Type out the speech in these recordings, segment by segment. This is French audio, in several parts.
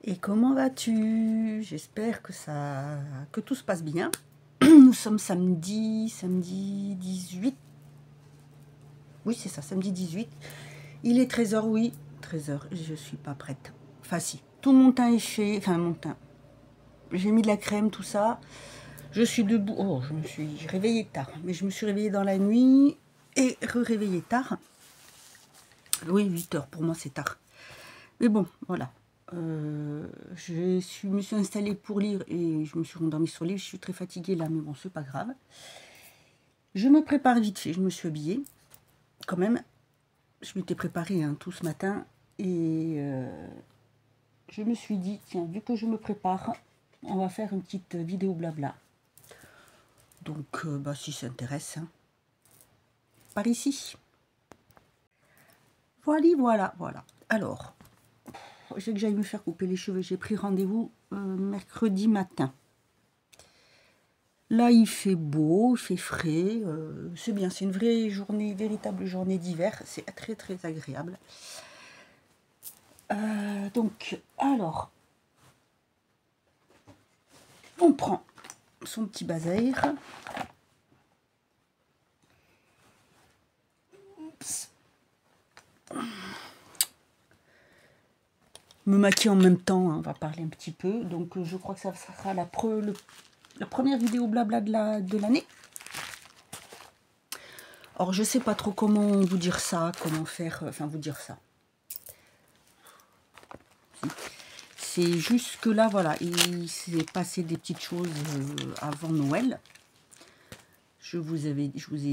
Et comment vas-tu? J'espère que tout se passe bien. Nous sommes samedi 18. Oui, c'est ça, samedi 18. Il est 13h, oui, 13h, je suis pas prête. Enfin si, tout mon teint est fait, enfin mon teint. J'ai mis de la crème, tout ça. Je suis debout. Oh, je me suis réveillée tard, mais je me suis réveillée dans la nuit et réveillée tard. Oui, 8h pour moi c'est tard. Mais bon, voilà. Me suis installée pour lire et je me suis rendormie sur le lit. Je suis très fatiguée là, mais bon, c'est pas grave. Je me prépare vite fait. Je me suis habillée quand même. Je m'étais préparée tout ce matin et je me suis dit, tiens, vu que je me prépare, on va faire une petite vidéo blabla. Donc, si ça intéresse, par ici. Voilà. Alors, j'ai que j'aille me faire couper les cheveux. J'ai pris rendez-vous mercredi matin. Là, il fait beau, il fait frais. C'est bien, c'est une vraie journée, véritable journée d'hiver. C'est très, très agréable. Donc, alors, on prend son petit basaire. Me maquiller en même temps, on va parler un petit peu. Donc, je crois que ça sera la première vidéo blabla de l'année. Or, je sais pas trop comment vous dire ça, comment faire, enfin vous dire ça. C'est juste que là, voilà, il s'est passé des petites choses avant Noël. Je vous ai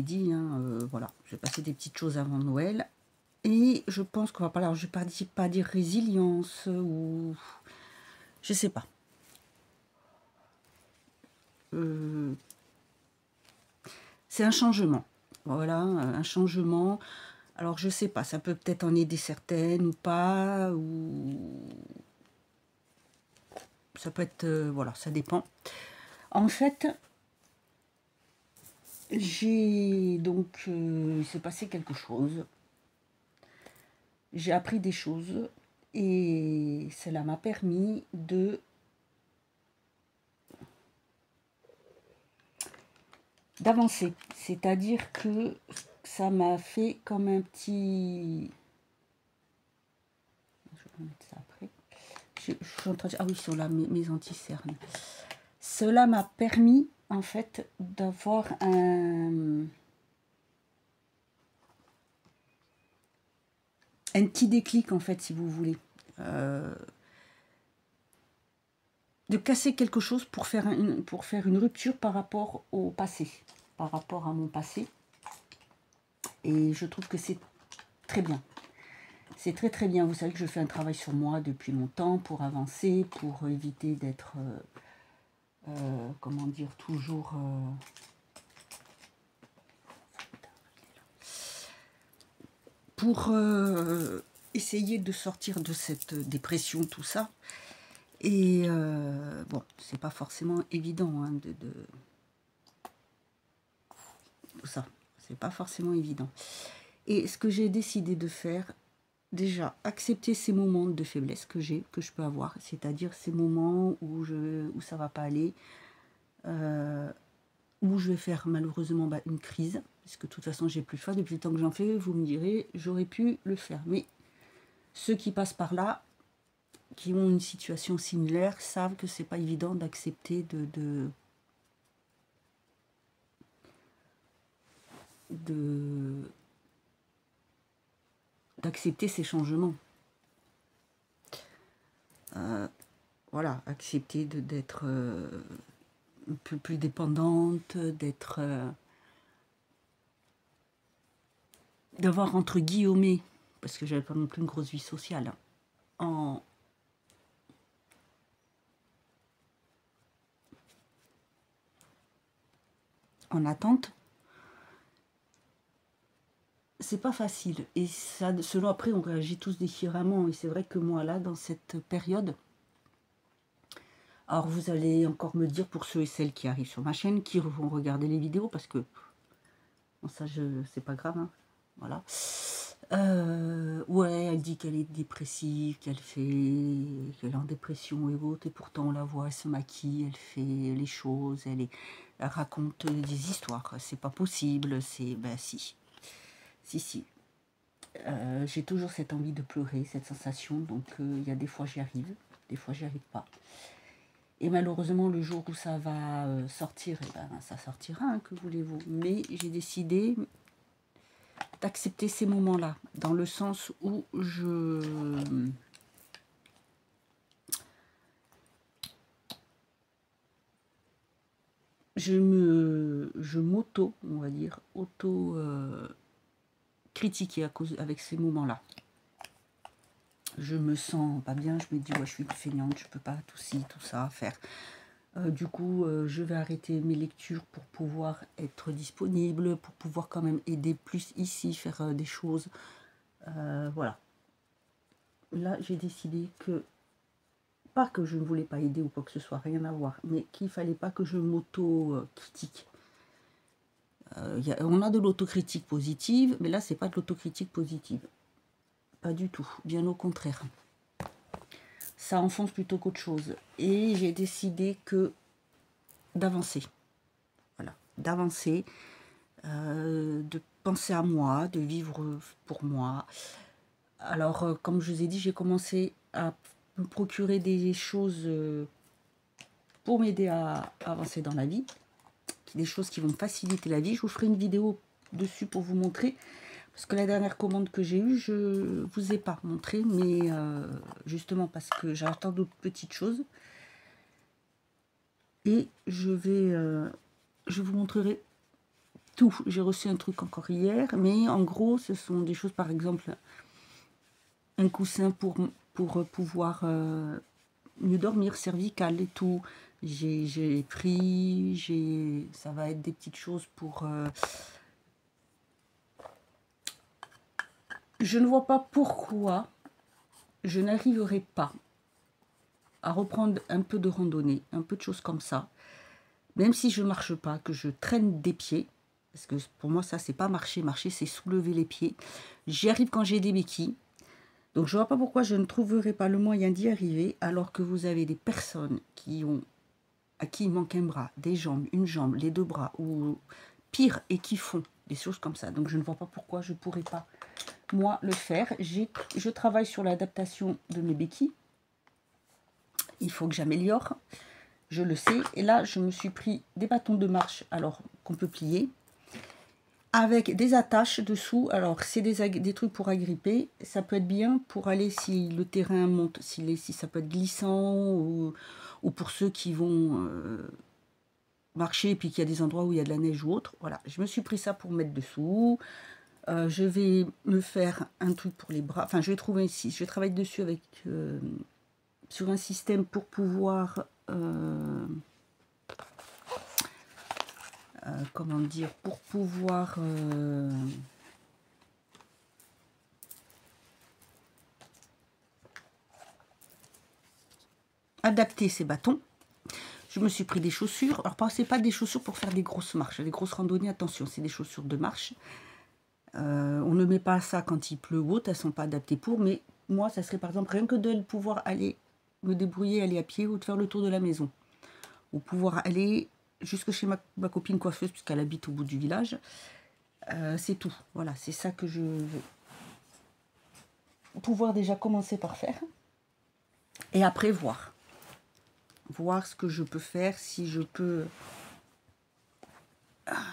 dit, voilà, j'ai passé des petites choses avant Noël. Et je pense qu'on va parler, alors je ne vais pas dire résilience ou... Je sais pas. C'est un changement. Voilà, un changement. Alors je sais pas, ça peut peut-être en aider certaines ou pas, ou... Ça peut être... voilà, ça dépend. En fait, il s'est passé quelque chose. J'ai appris des choses et cela m'a permis d'avancer. C'est-à-dire que ça m'a fait comme un petit... Je vais mettre ça après. Je suis en train de... Ah oui, sur mes anti-cernes. Cela m'a permis, en fait, d'avoir un petit déclic, en fait, si vous voulez. De casser quelque chose pour faire une rupture par rapport au passé, par rapport à mon passé. Et je trouve que c'est très bien. C'est très très bien. Vous savez que je fais un travail sur moi depuis longtemps pour avancer, pour éviter d'être, comment dire, toujours... pour essayer de sortir de cette dépression, tout ça. Et bon, c'est pas forcément évident de tout ça. C'est pas forcément évident. Et ce que j'ai décidé de faire, déjà, accepter ces moments de faiblesse que je peux avoir, c'est-à-dire ces moments où ça va pas aller, où je vais faire malheureusement une crise, parce que de toute façon j'ai plus le choix. Depuis le temps que j'en fais, vous me direz, j'aurais pu le faire. Mais ceux qui passent par là, qui ont une situation similaire, savent que c'est pas évident d'accepter d'accepter ces changements. Voilà, accepter d'être un peu plus dépendante, d'avoir entre guillemets, parce que j'avais pas non plus une grosse vie sociale, en attente. C'est pas facile. Et ça, selon après, on réagit tous différemment. Et c'est vrai que moi, là, dans cette période, alors vous allez encore me dire, pour ceux et celles qui arrivent sur ma chaîne, qui vont regarder les vidéos, parce que bon, ça, c'est pas grave, voilà. Ouais, elle dit qu'elle est dépressive, qu'elle est en dépression et autres, et pourtant on la voit, elle se maquille, elle fait les choses, elle raconte des histoires. C'est pas possible, c'est, ben si, si. J'ai toujours cette envie de pleurer, cette sensation, donc il y a des fois j'y arrive, des fois j'y arrive pas. Et malheureusement, le jour où ça va sortir, eh ben, ça sortira, hein, que voulez-vous. Mais j'ai décidé d'accepter ces moments-là, dans le sens où je m'auto, on va dire, critiquer avec ces moments-là. Je me sens pas bien, je me dis ouais, je suis une feignante, je peux pas tout ci, tout ça faire. Du coup, je vais arrêter mes lectures pour pouvoir être disponible, pour pouvoir quand même aider plus ici, faire des choses. Voilà. Là, j'ai décidé que, pas que je ne voulais pas aider ou quoi que ce soit, rien à voir, mais qu'il fallait pas que je m'auto-critique. On a de l'autocritique positive, mais là, c'est pas de l'autocritique positive. Pas du tout, bien au contraire. Ça enfonce plutôt qu'autre chose. Et j'ai décidé d'avancer. Voilà, d'avancer, de penser à moi, de vivre pour moi. Alors, comme je vous ai dit, j'ai commencé à me procurer des choses pour m'aider à avancer dans la vie, des choses qui vont me faciliter la vie. Je vous ferai une vidéo dessus pour vous montrer, parce que la dernière commande que j'ai eue, je vous ai pas montré, mais justement parce que j'attends d'autres petites choses. Et je vous montrerai tout. J'ai reçu un truc encore hier, mais en gros, ce sont des choses, par exemple, un coussin pour pouvoir mieux dormir, cervical et tout. J'ai pris, ça va être des petites choses pour... je ne vois pas pourquoi je n'arriverai pas à reprendre un peu de randonnée, un peu de choses comme ça, même si je marche pas, que je traîne des pieds, parce que pour moi ça c'est pas marcher, marcher c'est soulever les pieds. J'y arrive quand j'ai des béquilles, donc je vois pas pourquoi je ne trouverai pas le moyen d'y arriver, alors que vous avez des personnes à qui il manque un bras, des jambes, une jambe, les deux bras, ou pire, et qui font des choses comme ça. Donc je ne vois pas pourquoi je pourrais pas moi le faire. Je travaille sur l'adaptation de mes béquilles. Il faut que j'améliore, je le sais. Et là, je me suis pris des bâtons de marche, alors qu'on peut plier, avec des attaches dessous. Alors, c'est des trucs pour agripper. Ça peut être bien pour aller si le terrain monte, si ça peut être glissant, ou pour ceux qui vont marcher et puis qu'il y a des endroits où il y a de la neige ou autre. Voilà, je me suis pris ça pour mettre dessous. Je vais me faire un truc pour les bras. Enfin, je vais trouver ici. Je travaille dessus avec sur un système pour pouvoir comment dire, pour pouvoir adapter ces bâtons. Je me suis pris des chaussures. Alors, c'est pas des chaussures pour faire des grosses marches, des grosses randonnées, attention, c'est des chaussures de marche. On ne met pas ça quand il pleut ou autre, elles sont pas adaptées pour, mais moi, ça serait par exemple rien que de pouvoir aller me débrouiller, aller à pied ou de faire le tour de la maison. Ou pouvoir aller jusque chez ma copine coiffeuse, puisqu'elle habite au bout du village. C'est tout. Voilà, c'est ça que je veux pouvoir déjà commencer par faire. Et après, voir ce que je peux faire, si je peux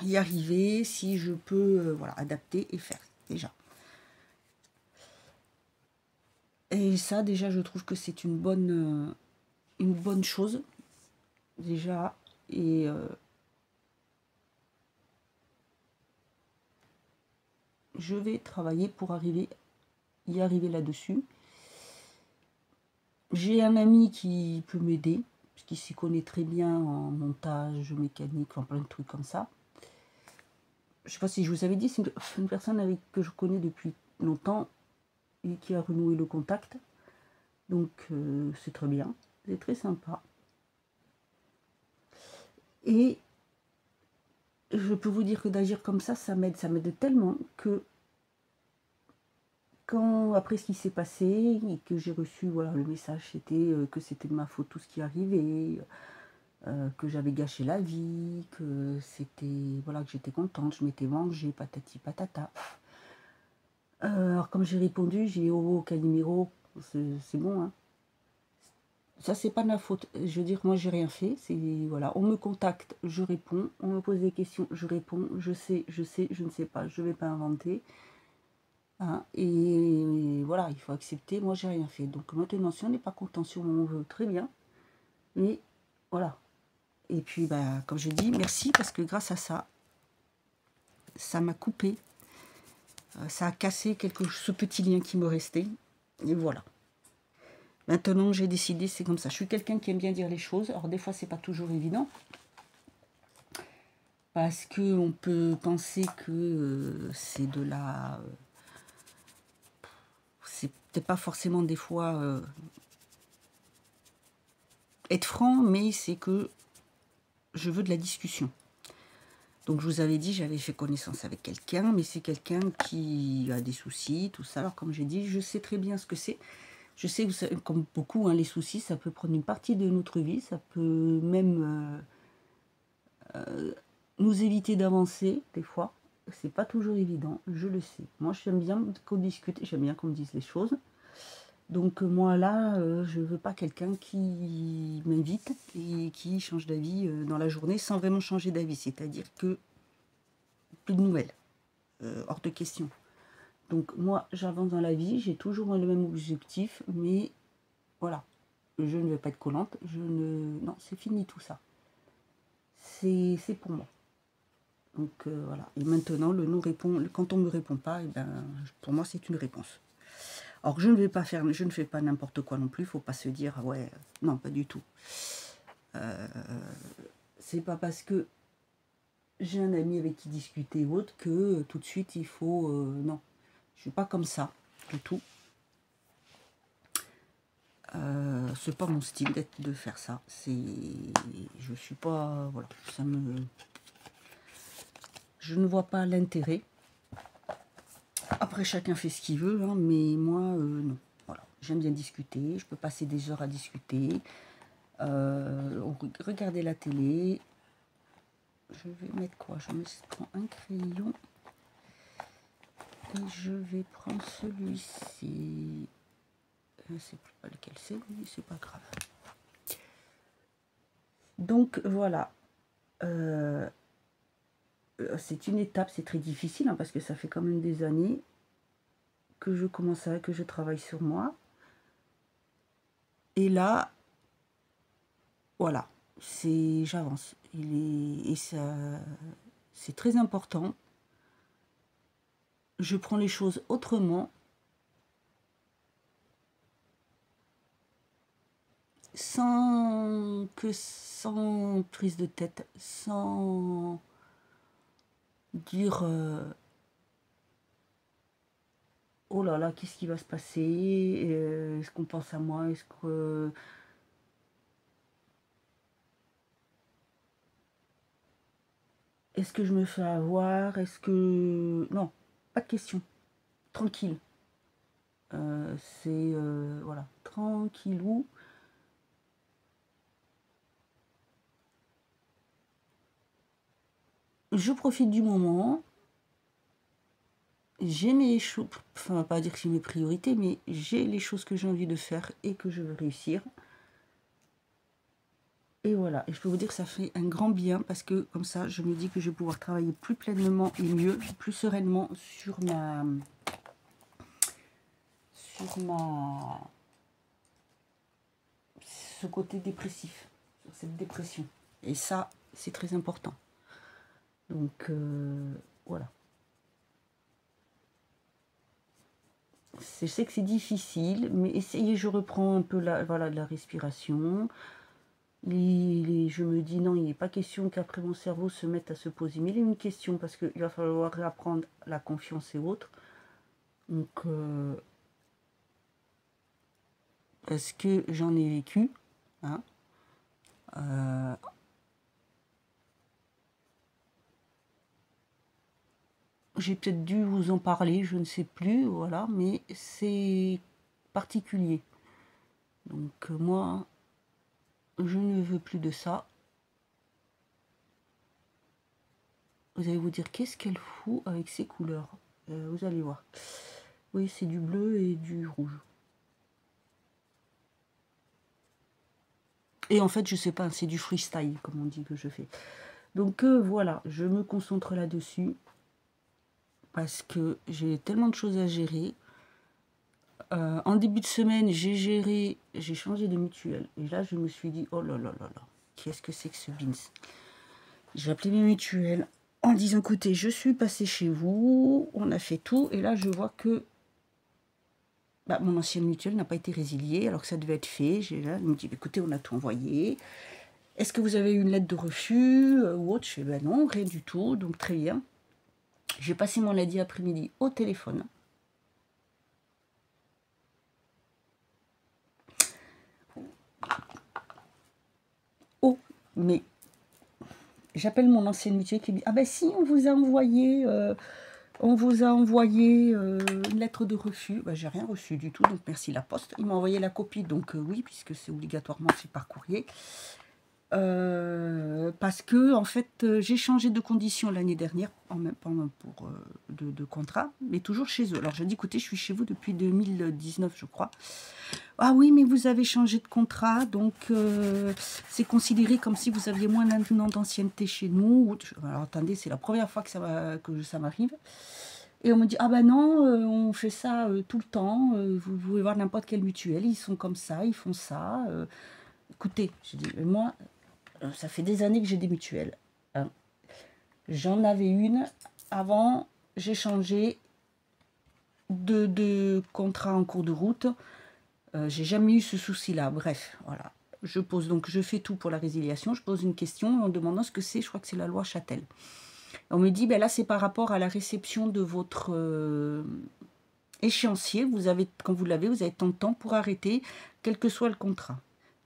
y arriver, si je peux voilà, adapter et faire déjà. Et ça, déjà, je trouve que c'est une bonne chose, déjà. Et je vais travailler pour y arriver là-dessus. J'ai un ami qui peut m'aider, puisqu'il s'y connaît très bien en montage, mécanique, en plein de trucs comme ça. Je ne sais pas si je vous avais dit, c'est une personne que je connais depuis longtemps et qui a renoué le contact. Donc c'est très bien, c'est très sympa. Et je peux vous dire que d'agir comme ça m'aide tellement que quand, après ce qui s'est passé, et que j'ai reçu, voilà, le message, c'était que c'était de ma faute tout ce qui arrivait, que j'avais gâché la vie, que c'était, voilà, que j'étais contente, je m'étais vengée, patati patata. Alors comme j'ai répondu, j'ai dit, oh, Calimero, c'est bon, hein. Ça, c'est pas de ma faute. Je veux dire, moi, j'ai rien fait. C'est, voilà, on me contacte, je réponds. On me pose des questions, je réponds. Je sais, je ne sais pas. Je vais pas inventer. Hein. Et voilà, il faut accepter. Moi, j'ai rien fait. Donc maintenant, si on n'est pas content, si on veut, très bien. Mais voilà. Et puis, bah, comme je dis, merci parce que grâce à ça, ça m'a coupé. Ça a cassé ce petit lien qui me restait. Et voilà. Maintenant que j'ai décidé, c'est comme ça. Je suis quelqu'un qui aime bien dire les choses. Alors des fois, c'est pas toujours évident. Parce qu'on peut penser que c'est de la... c'est peut-être pas forcément des fois être franc, mais c'est que je veux de la discussion. Donc je vous avais dit, j'avais fait connaissance avec quelqu'un, mais c'est quelqu'un qui a des soucis, tout ça. Alors comme j'ai dit, je sais très bien ce que c'est. Je sais, comme beaucoup, hein, les soucis, ça peut prendre une partie de notre vie, ça peut même nous éviter d'avancer, des fois. C'est pas toujours évident, je le sais. Moi, j'aime bien qu'on discute, j'aime bien qu'on me dise les choses. Donc moi là, je veux pas quelqu'un qui m'invite et qui change d'avis dans la journée sans vraiment changer d'avis. C'est-à-dire que plus de nouvelles, hors de question. Donc moi, j'avance dans la vie, j'ai toujours le même objectif, mais voilà, je ne vais pas être collante. Non, c'est fini tout ça. C'est pour moi. Donc voilà. Et maintenant, le non répond. Quand on ne me répond pas, et ben, pour moi, c'est une réponse. Alors je ne fais pas n'importe quoi non plus. Il ne faut pas se dire ouais, non, pas du tout. C'est pas parce que j'ai un ami avec qui discuter ou autre que tout de suite il faut non. Je suis pas comme ça du tout. C'est pas mon style de faire ça. Je suis pas, voilà, je ne vois pas l'intérêt. Après, chacun fait ce qu'il veut, hein, mais moi, non. Voilà. J'aime bien discuter, je peux passer des heures à discuter, regarder la télé. Je vais mettre quoi? Je prends un crayon et je vais prendre celui-ci. Je ne sais plus pas lequel c'est, mais c'est pas grave. Donc, voilà. C'est une étape, c'est très difficile, hein, parce que ça fait quand même des années que je travaille sur moi. Et là, voilà, j'avance. Et ça, c'est très important. Je prends les choses autrement, sans prise de tête, sans dire oh là là, qu'est-ce qui va se passer? Est-ce qu'on pense à moi? Est-ce que je me fais avoir? Non, pas de question. Tranquille. Voilà, tranquillou. Je profite du moment. J'ai mes choses, enfin, pas dire que j'ai mes priorités, mais j'ai les choses que j'ai envie de faire et que je veux réussir. Et voilà, et je peux vous dire que ça fait un grand bien parce que comme ça, je me dis que je vais pouvoir travailler plus pleinement et mieux, plus sereinement sur ce côté dépressif, sur cette dépression. Et ça, c'est très important. Donc, voilà. Je sais que c'est difficile, mais essayez, je reprends un peu la respiration. Je me dis non, il n'est pas question qu'après mon cerveau se mette à se poser mille et une questions parce qu'il va falloir réapprendre la confiance et autres. Donc, parce que j'en ai vécu, hein, J'ai peut-être dû vous en parler, je ne sais plus, voilà, mais c'est particulier. Donc moi, je ne veux plus de ça. Vous allez vous dire, qu'est-ce qu'elle fout avec ces couleurs? Vous allez voir. Oui, c'est du bleu et du rouge. Et en fait, je sais pas, c'est du freestyle, comme on dit que je fais. Donc voilà, je me concentre là-dessus. Parce que j'ai tellement de choses à gérer. En début de semaine, j'ai changé de mutuelle. Et là, je me suis dit, oh là là là là, qu'est-ce que c'est que ce bins? J'ai appelé mes mutuelles en disant, écoutez, je suis passée chez vous, on a fait tout. Et là, je vois que mon ancienne mutuelle n'a pas été résiliée, alors que ça devait être fait. Il me dit, écoutez, on a tout envoyé. Est-ce que vous avez eu une lettre de refus ou autre? Je fais, non, rien du tout, donc très bien. J'ai passé mon lundi après-midi au téléphone. Oh, mais j'appelle mon ancienne mutuelle qui me dit, ah ben si, on vous a envoyé une lettre de refus. Ben, j'ai rien reçu du tout, donc merci la poste. Il m'a envoyé la copie, donc oui, puisque c'est obligatoirement fait par courrier. Parce que en fait, j'ai changé de condition l'année dernière, pour de contrat, mais toujours chez eux. Alors je dis, écoutez, je suis chez vous depuis 2019, je crois. Ah oui, mais vous avez changé de contrat, donc c'est considéré comme si vous aviez moins d'un an d'ancienneté chez nous. Alors attendez, c'est la première fois que ça m'arrive. Et on me dit, ah ben non, on fait ça tout le temps, vous pouvez voir n'importe quelle mutuelle, ils sont comme ça, ils font ça. Écoutez, je dis, moi, ça fait des années que j'ai des mutuelles. Hein. J'en avais une avant, j'ai changé de contrat en cours de route. J'ai jamais eu ce souci-là. Bref, voilà. Je fais tout pour la résiliation. Je pose une question en demandant ce que c'est. Je crois que c'est la loi Châtel. On me dit, ben là, c'est par rapport à la réception de votre échéancier. Quand vous l'avez, vous avez tant de temps pour arrêter, quel que soit le contrat.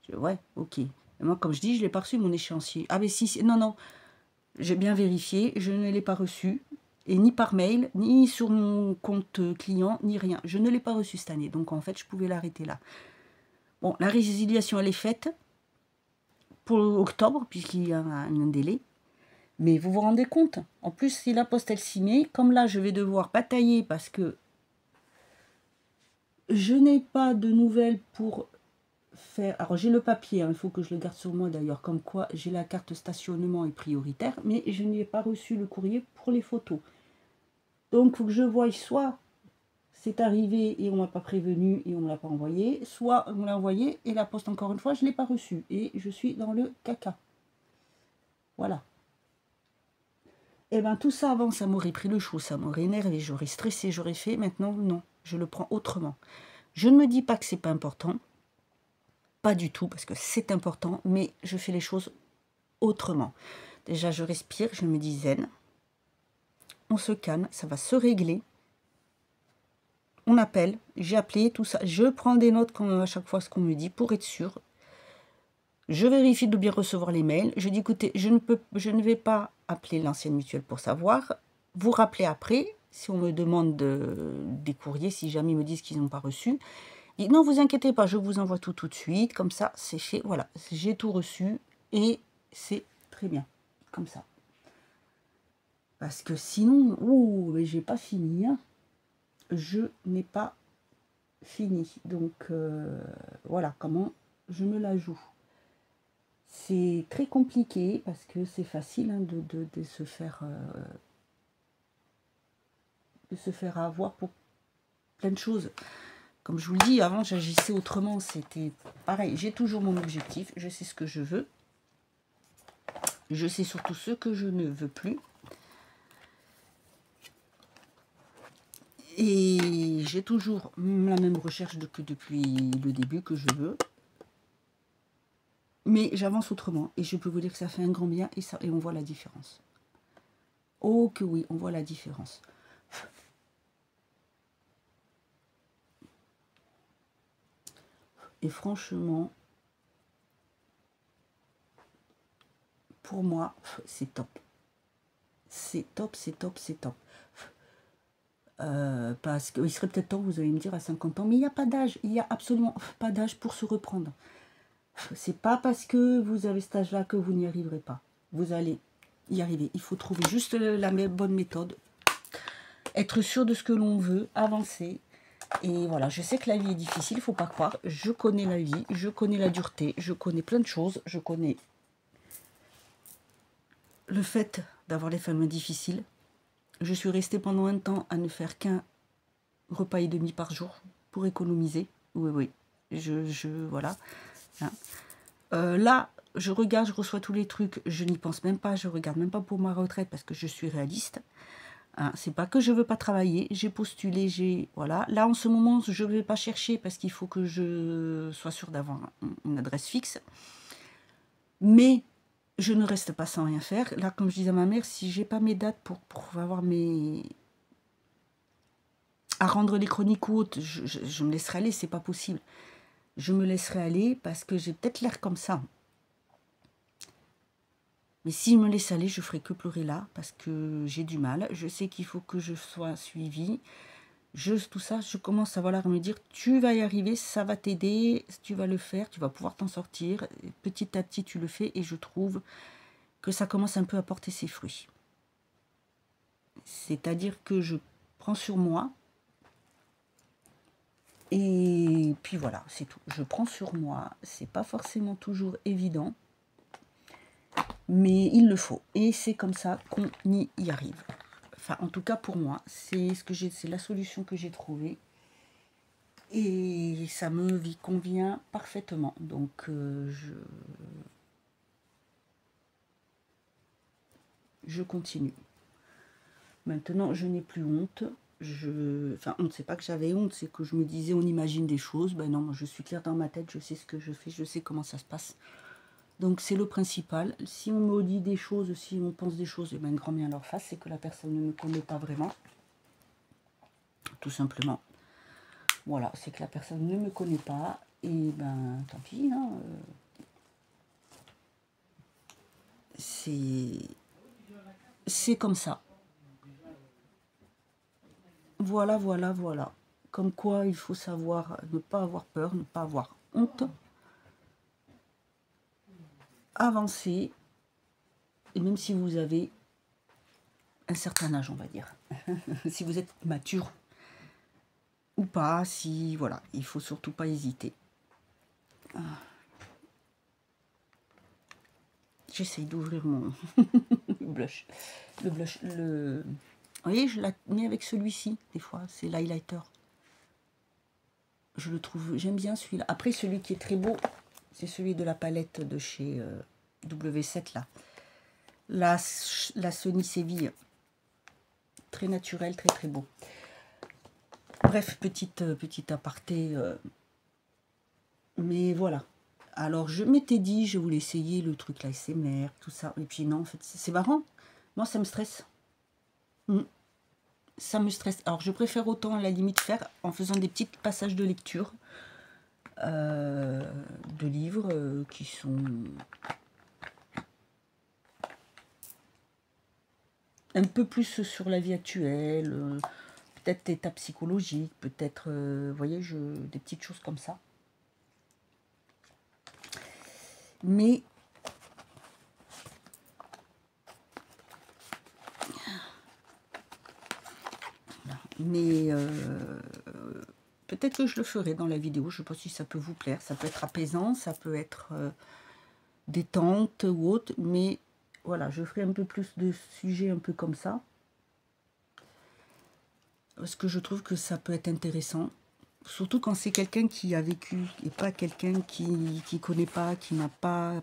Je dis, ouais, ok. Et moi, comme je dis, je l'ai pas reçu, mon échéancier. Ah, ben si, non, non. J'ai bien vérifié, je ne l'ai pas reçu. Et ni par mail, ni sur mon compte client, ni rien. Je ne l'ai pas reçu cette année. Donc, en fait, je pouvais l'arrêter là. Bon, la résiliation, elle est faite pour octobre, puisqu'il y a un délai. Mais vous vous rendez compte? En plus, si la poste, elle s'y met, comme là, je vais devoir batailler parce que je n'ai pas de nouvelles pour faire... Alors, j'ai le papier, hein, il faut que je le garde sur moi d'ailleurs, comme quoi j'ai la carte stationnement est prioritaire, mais je n'ai pas reçu le courrier pour les photos. Donc, il faut que je voie soit c'est arrivé et on ne m'a pas prévenu et on ne me l'a pas envoyé, soit on me l'a envoyé et la poste, encore une fois, je ne l'ai pas reçu et je suis dans le caca. Voilà. Et bien tout ça avant, ça m'aurait pris le chaud, ça m'aurait énervé, j'aurais stressé, j'aurais fait. Maintenant, non, je le prends autrement. Je ne me dis pas que c'est pas important, pas du tout, parce que c'est important, mais je fais les choses autrement. Déjà, je respire, je me dis zen, on se calme, ça va se régler. On appelle, j'ai appelé, tout ça. Je prends des notes à chaque fois ce qu'on me dit pour être sûr. Je vérifie de bien recevoir les mails. Je dis, écoutez, je ne vais pas appeler l'ancienne mutuelle pour savoir. Vous rappelez après, si on me demande des courriers, si jamais ils me disent qu'ils n'ont pas reçu. Et non, vous inquiétez pas, je vous envoie tout de suite. Comme ça, c'est fait. Voilà, j'ai tout reçu et c'est très bien. Comme ça. Parce que sinon, mais j'ai pas fini. Hein. Je n'ai pas fini. Donc, voilà comment je me la joue. C'est très compliqué parce que c'est facile hein, de se faire avoir pour plein de choses. Comme je vous le dis, avant j'agissais autrement, c'était pareil. J'ai toujours mon objectif, je sais ce que je veux. Je sais surtout ce que je ne veux plus. Et j'ai toujours la même recherche que depuis le début que je veux. Mais j'avance autrement. Et je peux vous dire que ça fait un grand bien et on voit la différence. Oh que oui, on voit la différence. Et franchement, pour moi, c'est top. C'est top, c'est top, c'est top. Parce qu'il serait peut-être temps, vous allez me dire, à 50 ans, mais il n'y a pas d'âge, il n'y a absolument pas d'âge pour se reprendre. C'est pas parce que vous avez cet âge-là que vous n'y arriverez pas. Vous allez y arriver. Il faut trouver juste la bonne méthode, être sûr de ce que l'on veut, avancer. Et voilà, je sais que la vie est difficile, il ne faut pas croire. Je connais la vie, je connais la dureté, je connais plein de choses, je connais le fait d'avoir les femmes difficiles. Je suis restée pendant un temps à ne faire qu'un repas et demi par jour pour économiser. Oui, oui, voilà. Hein. Là, je regarde, je reçois tous les trucs, je n'y pense même pas, je regarde même pas pour ma retraite parce que je suis réaliste. Hein, c'est pas que je veux pas travailler, j'ai postulé, voilà. Là, en ce moment, je ne vais pas chercher parce qu'il faut que je sois sûre d'avoir une adresse fixe. Mais je ne reste pas sans rien faire. Là, comme je disais à ma mère, si j'ai pas mes dates pour avoir à rendre les chroniques ou autres, je me laisserai aller, c'est pas possible. Je me laisserai aller parce que j'ai peut-être l'air comme ça. Mais si je me laisse aller, je ferai que pleurer là, parce que j'ai du mal. Je sais qu'il faut que je sois suivie. Tout ça, je commence à me dire, tu vas y arriver, ça va t'aider, tu vas le faire, tu vas pouvoir t'en sortir. Petit à petit, tu le fais et je trouve que ça commence un peu à porter ses fruits. C'est-à-dire que je prends sur moi. Et puis voilà, c'est tout. Je prends sur moi. C'est pas forcément toujours évident. Mais il le faut. Et c'est comme ça qu'on y arrive. Enfin, en tout cas pour moi, c'est la solution que j'ai trouvée. Et ça me convient parfaitement. Donc je continue. Maintenant, je n'ai plus honte. Enfin, honte, c'est pas que j'avais honte, c'est que je me disais, on imagine des choses. Ben non, moi, je suis claire dans ma tête, je sais ce que je fais, je sais comment ça se passe. Donc c'est le principal. Si on me dit des choses, si on pense des choses, et ben grand bien leur face, c'est que la personne ne me connaît pas vraiment. Tout simplement. Voilà, c'est que la personne ne me connaît pas, et ben tant pis, hein, c'est comme ça. Voilà, voilà, voilà. Comme quoi il faut savoir ne pas avoir peur, ne pas avoir honte, avancer, et même si vous avez un certain âge, on va dire, si vous êtes mature ou pas, si voilà, il faut surtout pas hésiter. J'essaye d'ouvrir mon blush. Le blush, vous voyez, je la mets avec celui-ci, des fois, c'est l'highlighter. Je le trouve, j'aime bien celui-là. Après, celui qui est très beau, c'est celui de la palette de chez W7, là. La Sony Séville. Très naturel, très très beau. Bref, petite aparté. Mais voilà. Alors, je m'étais dit, je voulais essayer le truc là, SMR, tout ça. Et puis non, en fait, c'est marrant. Moi, ça me stresse. Ça me stresse. Alors, je préfère autant, à la limite, faire en faisant des petits passages de lecture de livres qui sont un peu plus sur la vie actuelle, peut-être des états psychologiques, peut-être, vous voyez, des petites choses comme ça. Mais peut-être que je le ferai dans la vidéo. Je ne sais pas si ça peut vous plaire. Ça peut être apaisant, ça peut être détente ou autre. Mais voilà, je ferai un peu plus de sujets un peu comme ça. Parce que je trouve que ça peut être intéressant. Surtout quand c'est quelqu'un qui a vécu et pas quelqu'un qui connaît pas, qui n'est pas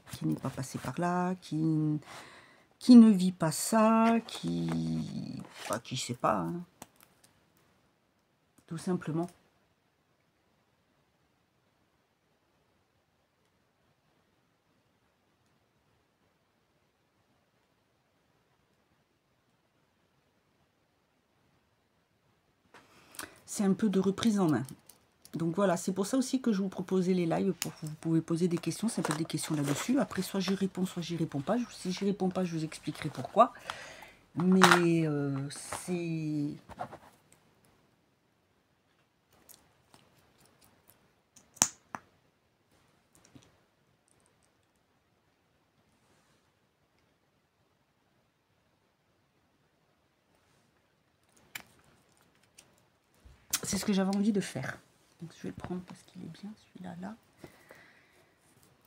passé par là, qui ne vit pas ça, qui sait pas, hein. Tout simplement. C'est un peu de reprise en main. Donc voilà, c'est pour ça aussi que je vous proposais les lives, pour que vous pouvez poser des questions, ça peut être des questions là-dessus. Après, soit j'y réponds, soit j'y réponds pas. Si j'y réponds pas, je vous expliquerai pourquoi. Mais c'est ce que j'avais envie de faire. Donc je vais le prendre parce qu'il est bien celui-là là.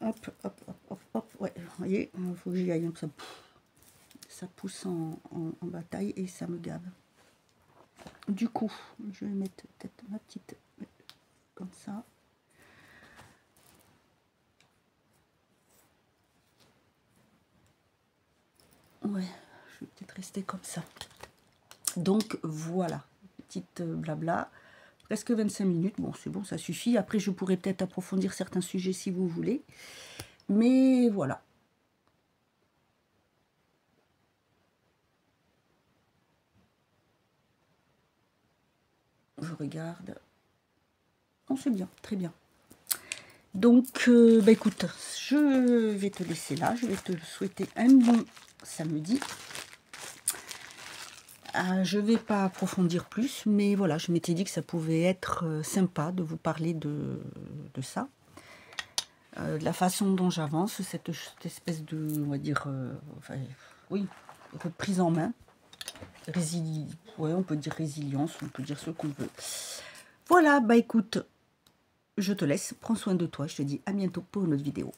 Hop, hop, hop, hop, hop. Ouais, vous voyez, il faut que j'y aille. Donc ça pousse en bataille et ça me gave. Du coup, je vais mettre peut-être ma petite comme ça. Ouais, je vais peut-être rester comme ça. Donc voilà, petite blabla, presque 25 minutes. Bon, c'est bon, ça suffit. Après, je pourrais peut-être approfondir certains sujets si vous voulez. Mais voilà. Je regarde. Oh, c'est bien, très bien. Donc, bah écoute, je vais te laisser là. Je vais te souhaiter un bon samedi. Je ne vais pas approfondir plus, mais voilà, je m'étais dit que ça pouvait être sympa de vous parler de ça. De la façon dont j'avance, cette espèce de, on va dire, enfin, oui, reprise en main. Ouais, on peut dire résilience, on peut dire ce qu'on veut. Voilà, bah écoute, je te laisse, prends soin de toi, je te dis à bientôt pour une autre vidéo.